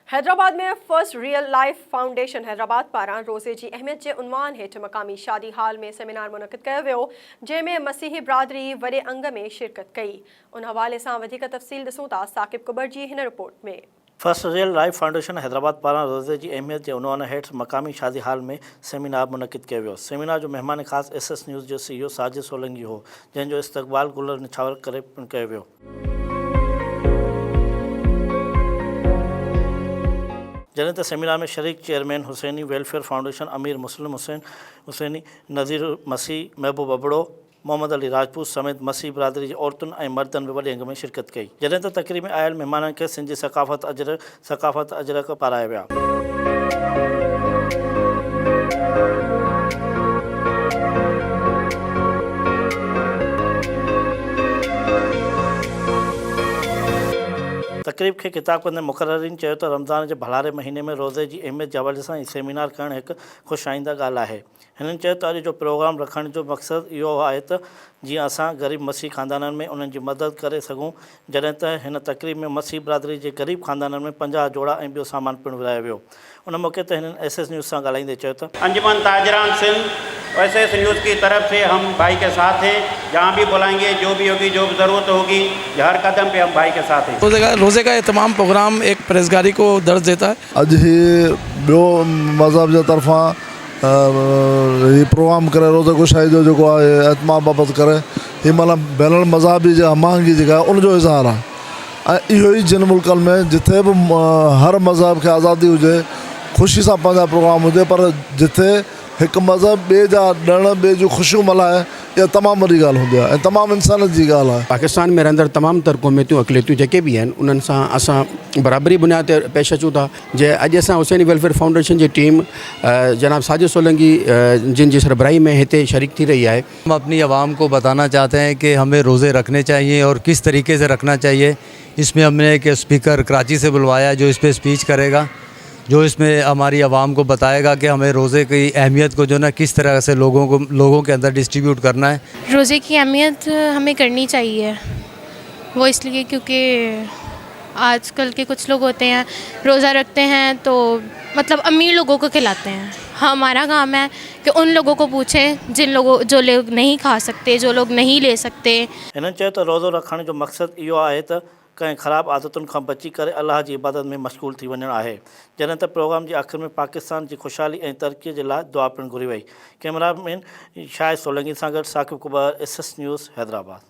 हैदराबाद में first real life foundation Hyderabad पारां रोज़े की अहमियत के उन्वान हेठ मकामी शादी हाल में सेमिनार मुनक़िद किया वियो, जंहिंमें मसीही बिरादरी वॾे अंग में शिरकत कई। उन हवाले सां वधीक तफ़सील ॾिसूं था साकिब कुबर जी हिन रिपोर्ट में। First real life foundation Hyderabad पारां रोज़े की अहमियत के उन्वान हेठ मकामी शादी हाल में सेमिनार मुनक़िद किया वियो। सेमिनार जो मेहमान ख़ास SS न्यूज़ जो CEO साजिद सोलंकी हो, जंहिंजो इस्तक़बाल गुलर निछावर करे कयो वियो। जॾहिं त सेमिनार में शरीक चेयरमैन हुसैनी वेलफेयर फाउंडेशन अमीर मुस्लिम हुसैनी नज़ीर मसीह महबूब अबड़ो मोहम्मद अली राजपूत समेत मसीह बिरादरी जी औरतुनि ऐं मर्दनि बि वॾे अंग में शिरकत कई। जॾहिं त तक़रीब में आयल महिमाननि खे सिंध जी सकाफ़त अजरक पाराया विया। तक़रीब के खिताब कंदे मुक़र्रिरीन चयो त रमज़ान के भलारे महीने में रोज़े की अहमियत के हवाले से सेमिनार करण एक खुशाइंदा ॻाल्हि आहे। हिननि चयो त अॼु जो प्रोग्राम रखण जो मक़सदु इहो आहे त जीअं असां ग़रीब मसीह ख़ानदाननि में उन्हनि जी मदद करे सघूं। जॾहिं त हिन तक़रीब में मसीह बिरादरी जे ग़रीब ख़ानदाननि में 50 जोड़ा ऐं ॿियो सामान पिणु विरायो वियो। उन मौक़े ते हिननि SS न्यूज़ सां ॻाल्हाईंदे चयो त अंजुमन ताजरान सिंध SS न्यूज़ की तरफ से हम भाई के साथ हैं। जहाँ भी बुलाएंगे, जो भी होगी, जो भी ज़रूरत होगी, हर कदम पे हम भाई के साथ हैं। रोज़े का तमाम प्रोग्राम एक परहेज़गारी को दर्ज देता है। अज ही बो मज़हब के तरफा प्रोग्राम करे रोज़े कुशाई जो एतमाम बाबत करे ही मतलब बैन मज़हबी जो हमाहंगी जगह उनजो इज़हार है। इहो ही जिन मुल्कन में जिथे भी हर मज़हब के आज़ादी हुए खुशी से पंहिंजा प्रोग्राम हुए, पर जिथे एक मज़हब बे जा ॾिण बे जूं ख़ुशियूं मल्हाए इहा तमामु वॾी ॻाल्हि हूंदी आहे ऐं तमामु इंसानियत जी ॻाल्हि आहे। पाकिस्तान में रहंदड़ तमामु तर क़ौमियतूं अक़लियतूं जेके भी आहिनि उन्हनि सां असां बराबरी बुनियाद ते पेश अचूं था। जे अॼु असां हुसैनी वेलफेयर फाउंडेशन जी टीम जनाब साजिद सोलंकी जिन जी सरबराही में हिते शरीक थी रही है। हम अपनी आवाम को बताना चाहते हैं कि हमें रोज़े रखने चाहिए और किस तरीके से रखना चाहिए। इसमें हमने एक स्पीकर कराची से बुलवाया जो इस पर स्पीच करेगा, जो इसमें हमारी आवाम को बताएगा कि हमें रोज़े की अहमियत को जो ना किस तरह से लोगों के अंदर डिस्ट्रीब्यूट करना है। रोज़े की अहमियत हमें करनी चाहिए, वो इसलिए क्योंकि आजकल के कुछ लोग होते हैं रोज़ा रखते हैं तो मतलब अमीर लोगों को खिलाते हैं। हमारा काम है कि उन लोगों को पूछें जो लोग नहीं खा सकते, जो लोग नहीं ले सकते। हिननि चयो त रोज़ो रखण जो मक़सदु इहो आहे त कंहिं ख़राब आदतुनि खां बची करे अल्लाह जी इबादत में मशगूल थी वञणु आहे। जॾहिं त प्रोग्राम जे आख़िर में पाकिस्तान जी ख़ुशहाली ऐं तरक़ीअ जे लाइ दुआ पिणु घुरी वई। कैमरामैन शाहिद सोलंकी सां गॾु साकिब कुबर SS न्यूज़ हैदराबाद।